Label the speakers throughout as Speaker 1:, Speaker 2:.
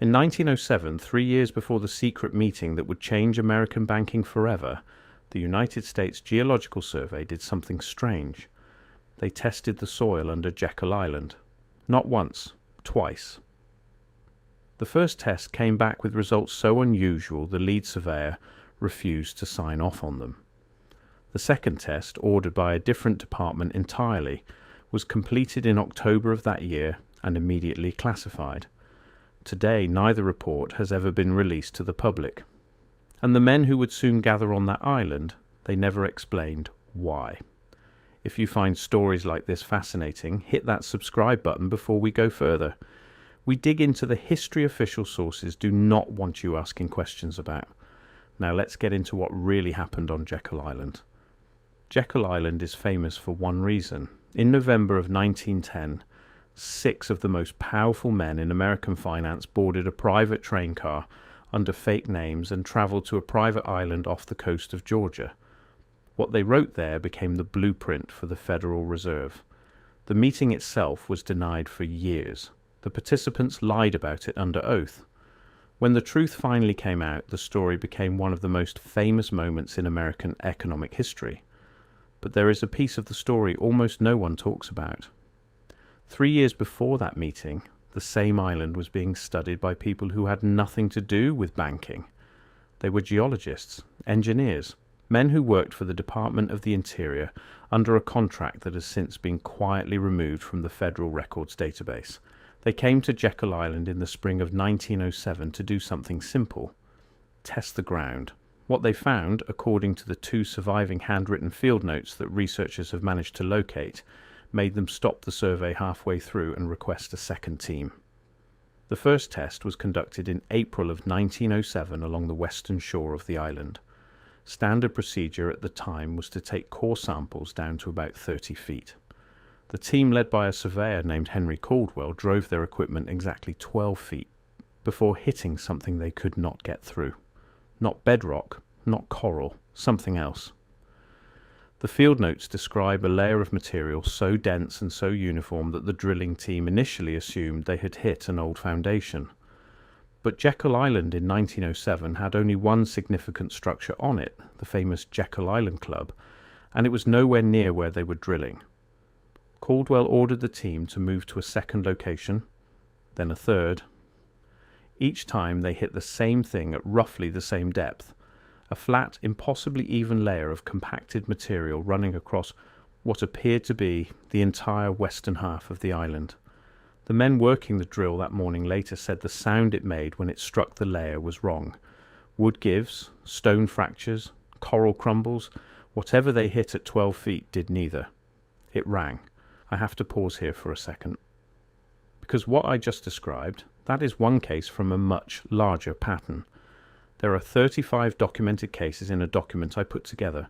Speaker 1: In 1907, 3 years before the secret meeting that would change American banking forever, the United States Geological Survey did something strange. They tested the soil under Jekyll Island. Not once, twice. The first test came back with results so unusual the lead surveyor refused to sign off on them. The second test, ordered by a different department entirely, was completed in October of that year and immediately classified. Today, neither report has ever been released to the public. And the men who would soon gather on that island, they never explained why. If you find stories like this fascinating, hit that subscribe button before we go further. We dig into the history official sources do not want you asking questions about. Now let's get into what really happened on Jekyll Island. Jekyll Island is famous for one reason. In November of 1910, 6 of the most powerful men in American finance boarded a private train car under fake names and travelled to a private island off the coast of Georgia. What they wrote there became the blueprint for the Federal Reserve. The meeting itself was denied for years. The participants lied about it under oath. When the truth finally came out, the story became one of the most famous moments in American economic history. But there is a piece of the story almost no one talks about. 3 years before that meeting, the same island was being studied by people who had nothing to do with banking. They were geologists, engineers, men who worked for the Department of the Interior under a contract that has since been quietly removed from the Federal Records database. They came to Jekyll Island in the spring of 1907 to do something simple: test the ground. What they found, according to the 2 surviving handwritten field notes that researchers have managed to locate, made them stop the survey halfway through and request a second team. The first test was conducted in April of 1907 along the western shore of the island. Standard procedure at the time was to take core samples down to about 30 feet. The team, led by a surveyor named Henry Caldwell, drove their equipment exactly 12 feet before hitting something they could not get through. Not bedrock, not coral, something else. The field notes describe a layer of material so dense and so uniform that the drilling team initially assumed they had hit an old foundation. But Jekyll Island in 1907 had only one significant structure on it, the famous Jekyll Island Club, and it was nowhere near where they were drilling. Caldwell ordered the team to move to a second location, then a third. Each time they hit the same thing at roughly the same depth, a flat, impossibly even layer of compacted material running across what appeared to be the entire western half of the island. The men working the drill that morning later said the sound it made when it struck the layer was wrong. Wood gives, stone fractures, coral crumbles, whatever they hit at 12 feet did neither. It rang. I have to pause here for a second. Because what I just described, that is one case from a much larger pattern. There are 35 documented cases in a document I put together.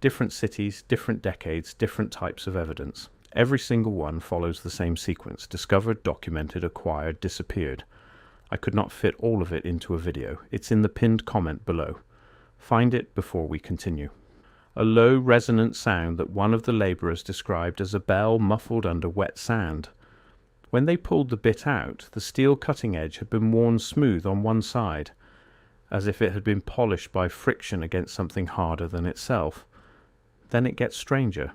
Speaker 1: Different cities, different decades, different types of evidence. Every single one follows the same sequence: discovered, documented, acquired, disappeared. I could not fit all of it into a video. It's in the pinned comment below. Find it before we continue. A low, resonant sound that one of the labourers described as a bell muffled under wet sand. When they pulled the bit out, the steel cutting edge had been worn smooth on one side, as if it had been polished by friction against something harder than itself. Then it gets stranger.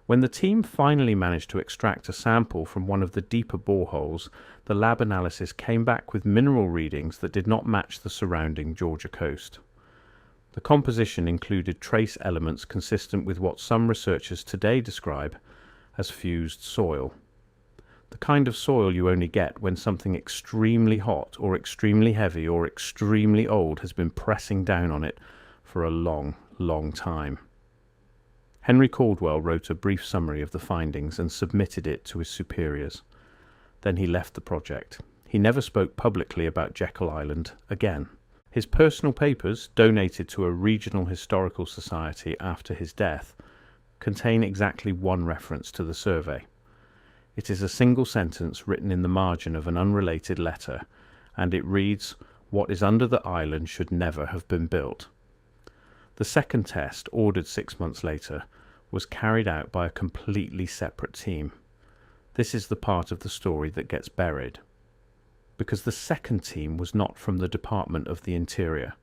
Speaker 1: When the team finally managed to extract a sample from one of the deeper boreholes, the lab analysis came back with mineral readings that did not match the surrounding Georgia coast. The composition included trace elements consistent with what some researchers today describe as fused soil. The kind of soil you only get when something extremely hot or extremely heavy or extremely old has been pressing down on it for a long, long time. Henry Caldwell wrote a brief summary of the findings and submitted it to his superiors. Then he left the project. He never spoke publicly about Jekyll Island again. His personal papers, donated to a regional historical society after his death, contain exactly one reference to the survey. It is a single sentence written in the margin of an unrelated letter, and it reads, "What is under the island should never have been built." The second test, ordered 6 months later, was carried out by a completely separate team. This is the part of the story that gets buried. because the second team was not from the Department of the Interior.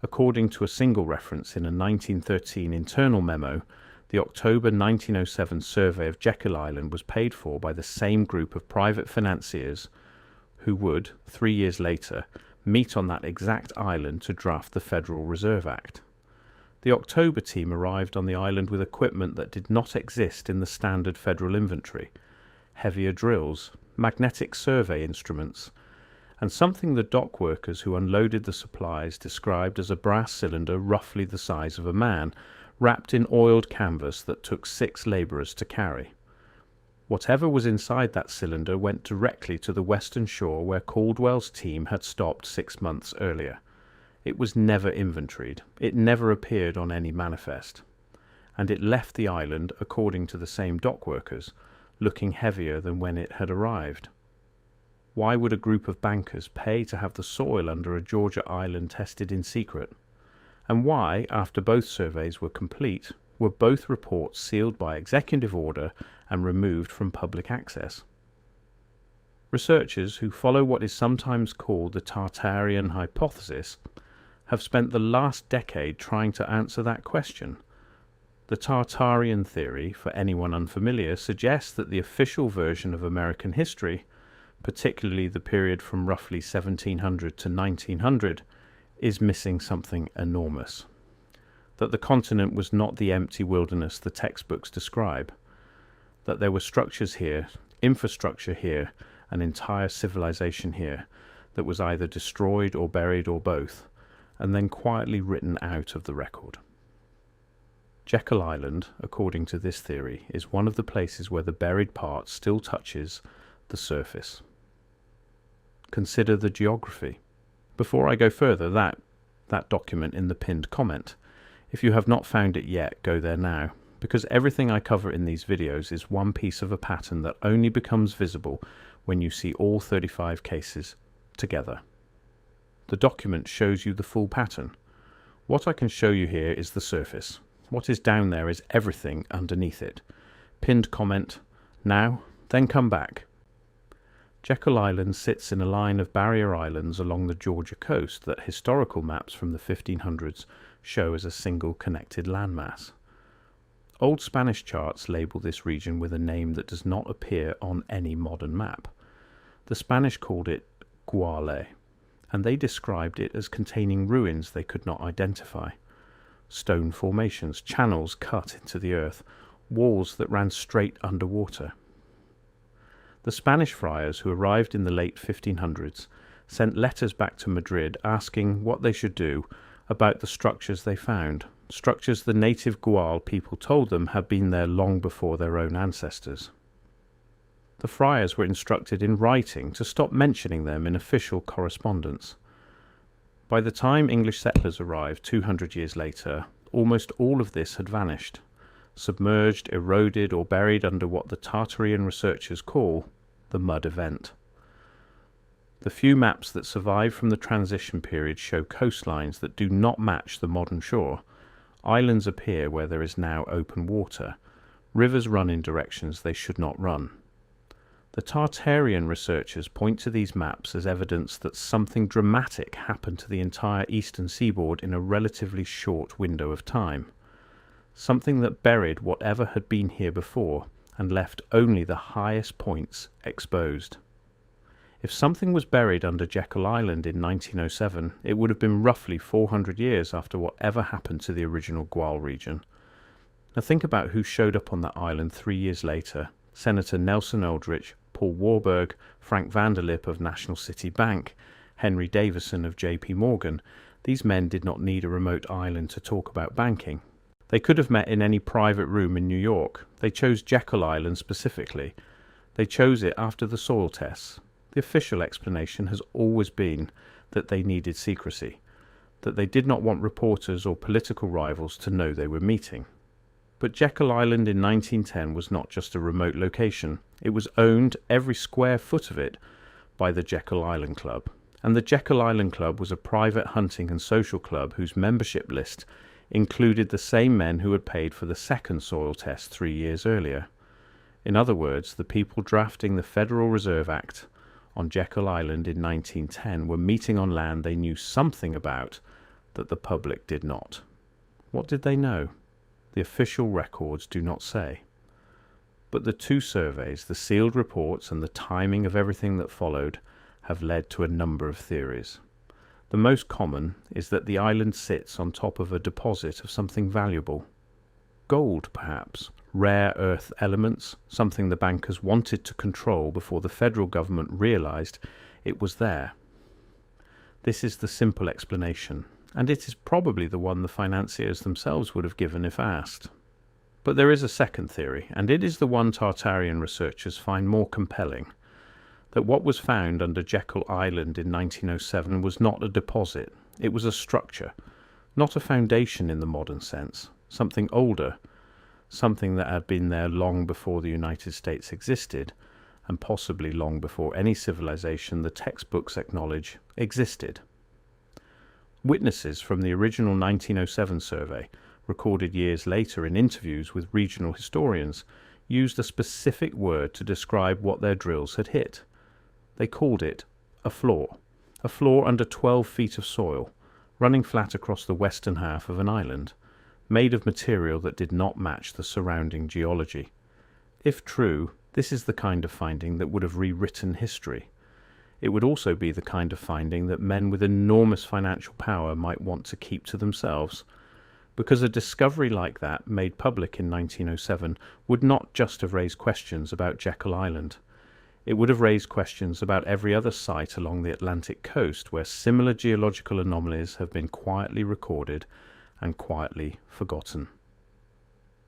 Speaker 1: According to a single reference in a 1913 internal memo, the October 1907 survey of Jekyll Island was paid for by the same group of private financiers who would, 3 years later, meet on that exact island to draft the Federal Reserve Act. The October team arrived on the island with equipment that did not exist in the standard federal inventory: heavier drills, magnetic survey instruments, and something the dock workers who unloaded the supplies described as a brass cylinder roughly the size of a man, wrapped in oiled canvas that took 6 labourers to carry. Whatever was inside that cylinder went directly to the western shore where Caldwell's team had stopped 6 months earlier. It was never inventoried, it never appeared on any manifest, and it left the island, according to the same dock workers, looking heavier than when it had arrived. Why would a group of bankers pay to have the soil under a Georgia island tested in secret? And why, after both surveys were complete, were both reports sealed by executive order and removed from public access? Researchers who follow what is sometimes called the Tartarian hypothesis have spent the last decade trying to answer that question. The Tartarian theory, for anyone unfamiliar, suggests that the official version of American history, particularly the period from roughly 1700 to 1900, is missing something enormous. That the continent was not the empty wilderness the textbooks describe. That there were structures here, infrastructure here, an entire civilization here, that was either destroyed or buried or both, and then quietly written out of the record. Jekyll Island, according to this theory, is one of the places where the buried part still touches the surface. Consider the geography. Before I go further, that document in the pinned comment. If you have not found it yet, go there now, because everything I cover in these videos is one piece of a pattern that only becomes visible when you see all 35 cases together. The document shows you the full pattern. What I can show you here is the surface. What is down there is everything underneath it. Pinned comment, now, then come back. Jekyll Island sits in a line of barrier islands along the Georgia coast that historical maps from the 1500s show as a single connected landmass. Old Spanish charts label this region with a name that does not appear on any modern map. The Spanish called it Guale, and they described it as containing ruins they could not identify. Stone formations, channels cut into the earth, walls that ran straight underwater. The Spanish friars who arrived in the late 1500s sent letters back to Madrid asking what they should do about the structures they found, structures the native Gual people told them had been there long before their own ancestors. The friars were instructed in writing to stop mentioning them in official correspondence. By the time English settlers arrived 200 years later, almost all of this had vanished, submerged, eroded, or buried under what the Tartarian researchers call the mud event. The few maps that survive from the transition period show coastlines that do not match the modern shore. Islands appear where there is now open water. Rivers run in directions they should not run. The Tartarian researchers point to these maps as evidence that something dramatic happened to the entire eastern seaboard in a relatively short window of time. Something that buried whatever had been here before and left only the highest points exposed. If something was buried under Jekyll Island in 1907, it would have been roughly 400 years after whatever happened to the original Gual region. Now think about who showed up on that island 3 years later. Senator Nelson Eldridge, Paul Warburg, Frank Vanderlip of National City Bank, Henry Davison of JP Morgan. These men did not need a remote island to talk about banking. They could have met in any private room in New York. They chose Jekyll Island specifically. They chose it after the soil tests. The official explanation has always been that they needed secrecy, that they did not want reporters or political rivals to know they were meeting. But Jekyll Island in 1910 was not just a remote location. It was owned, every square foot of it, by the Jekyll Island Club. And the Jekyll Island Club was a private hunting and social club whose membership list included the same men who had paid for the second soil test 3 years earlier. In other words, the people drafting the Federal Reserve Act on Jekyll Island in 1910 were meeting on land they knew something about that the public did not. What did they know? The official records do not say. But the two surveys, the sealed reports and the timing of everything that followed, have led to a number of theories. The most common is that the island sits on top of a deposit of something valuable. Gold, perhaps, rare earth elements, something the bankers wanted to control before the federal government realized it was there. This is the simple explanation, and it is probably the one the financiers themselves would have given if asked. But there is a second theory, and it is the one Tartarian researchers find more compelling, that what was found under Jekyll Island in 1907 was not a deposit, it was a structure, not a foundation in the modern sense, something older, something that had been there long before the United States existed, and possibly long before any civilization the textbooks acknowledge existed. Witnesses from the original 1907 survey, recorded years later in interviews with regional historians, used a specific word to describe what their drills had hit. They called it a floor under 12 feet of soil, running flat across the western half of an island, made of material that did not match the surrounding geology. If true, this is the kind of finding that would have rewritten history. It would also be the kind of finding that men with enormous financial power might want to keep to themselves, because a discovery like that, made public in 1907, would not just have raised questions about Jekyll Island. It would have raised questions about every other site along the Atlantic coast where similar geological anomalies have been quietly recorded and quietly forgotten.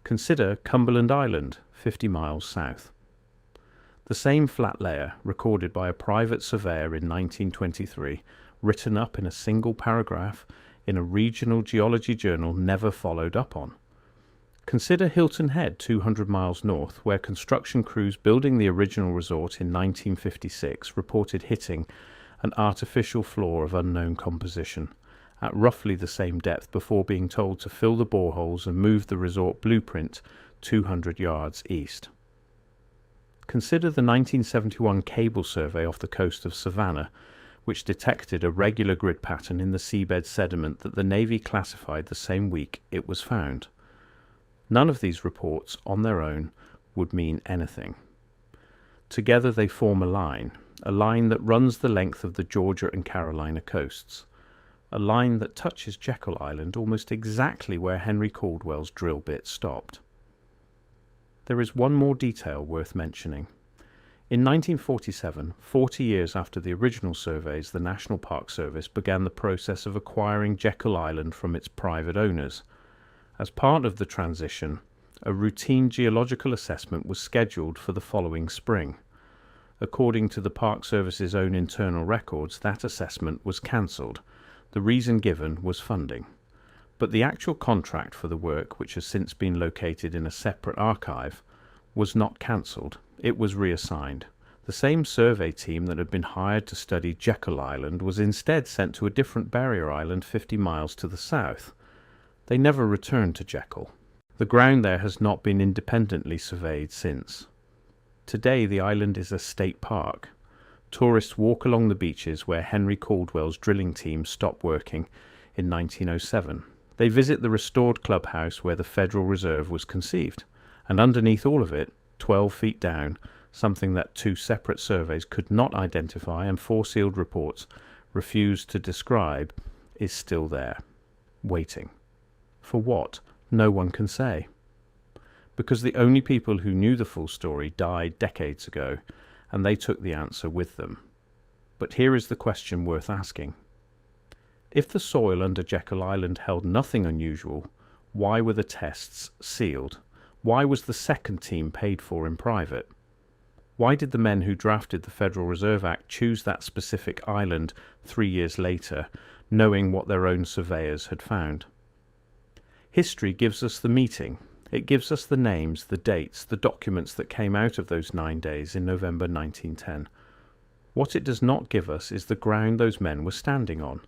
Speaker 1: Consider Cumberland Island, 50 miles south. The same flat layer, recorded by a private surveyor in 1923, written up in a single paragraph in a regional geology journal, never followed up on. Consider Hilton Head, 200 miles north, where construction crews building the original resort in 1956 reported hitting an artificial floor of unknown composition at roughly the same depth before being told to fill the boreholes and move the resort blueprint 200 yards east. Consider the 1971 cable survey off the coast of Savannah, which detected a regular grid pattern in the seabed sediment that the Navy classified the same week it was found. None of these reports on their own would mean anything. Together they form a line that runs the length of the Georgia and Carolina coasts, a line that touches Jekyll Island almost exactly where Henry Caldwell's drill bit stopped. There is one more detail worth mentioning. In 1947, 40 years after the original surveys, the National Park Service began the process of acquiring Jekyll Island from its private owners. As part of the transition, a routine geological assessment was scheduled for the following spring. According to the Park Service's own internal records, that assessment was cancelled. The reason given was funding. But the actual contract for the work, which has since been located in a separate archive, was not cancelled. It was reassigned. The same survey team that had been hired to study Jekyll Island was instead sent to a different barrier island 50 miles to the south. They never returned to Jekyll. The ground there has not been independently surveyed since. Today the island is a state park. Tourists walk along the beaches where Henry Caldwell's drilling team stopped working in 1907. They visit the restored clubhouse where the Federal Reserve was conceived, and underneath all of it, 12 feet down, something that two separate surveys could not identify and four sealed reports refused to describe, is still there, waiting. For what? No one can say. Because the only people who knew the full story died decades ago, and they took the answer with them. But here is the question worth asking. If the soil under Jekyll Island held nothing unusual, why were the tests sealed? Why was the second team paid for in private? Why did the men who drafted the Federal Reserve Act choose that specific island 3 years later, knowing what their own surveyors had found? History gives us the meeting. It gives us the names, the dates, the documents that came out of those 9 days in November 1910. What it does not give us is the ground those men were standing on.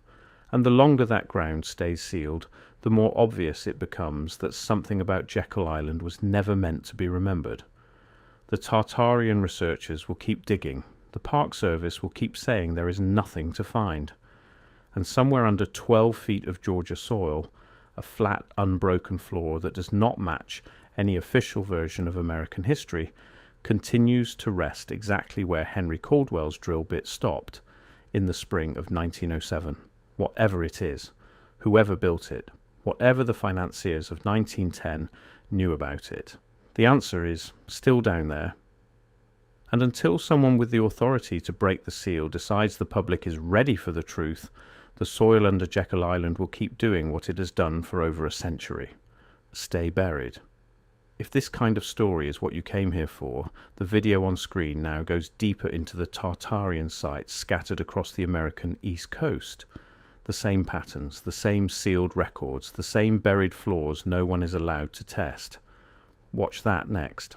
Speaker 1: And the longer that ground stays sealed, the more obvious it becomes that something about Jekyll Island was never meant to be remembered. The Tartarian researchers will keep digging. The Park Service will keep saying there is nothing to find. And somewhere under 12 feet of Georgia soil, a flat, unbroken floor that does not match any official version of American history, continues to rest exactly where Henry Caldwell's drill bit stopped in the spring of 1907. Whatever it is, whoever built it, whatever the financiers of 1910 knew about it, the answer is still down there. And until someone with the authority to break the seal decides the public is ready for the truth, the soil under Jekyll Island will keep doing what it has done for over a century: stay buried. If this kind of story is what you came here for, the video on screen now goes deeper into the Tartarian sites scattered across the American East Coast. The same patterns, the same sealed records, the same buried floors no one is allowed to test. Watch that next.